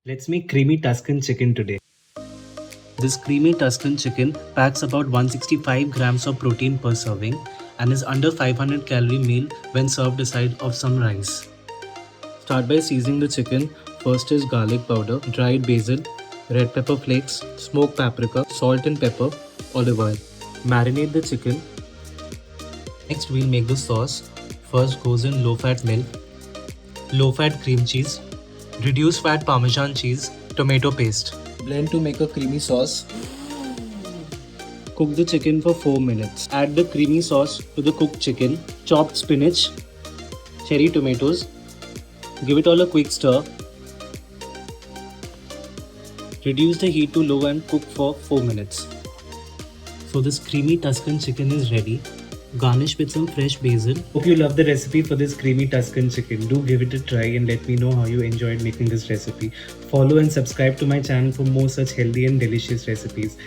Let's make creamy Tuscan chicken today. This creamy Tuscan chicken packs about 165 grams of protein per serving and is under 500 calorie meal when served aside of some rice. Start by seasoning the chicken. First is garlic powder, dried basil, red pepper flakes, smoked paprika, salt and pepper, olive oil. Marinate the chicken. Next we'll make the sauce. First goes in low fat milk, low fat cream cheese, reduced fat Parmesan cheese, tomato paste. Blend to make a creamy sauce. Cook the chicken for 4 minutes. Add the creamy sauce to the cooked chicken, chopped spinach, cherry tomatoes. Give it all a quick stir. Reduce the heat to low and cook for 4 minutes. So this creamy Tuscan chicken is ready. Garnish with some fresh basil. Hope you love the recipe for this creamy Tuscan chicken. Do give it a try and let me know how you enjoyed making this recipe. Follow and subscribe to my channel for more such healthy and delicious recipes.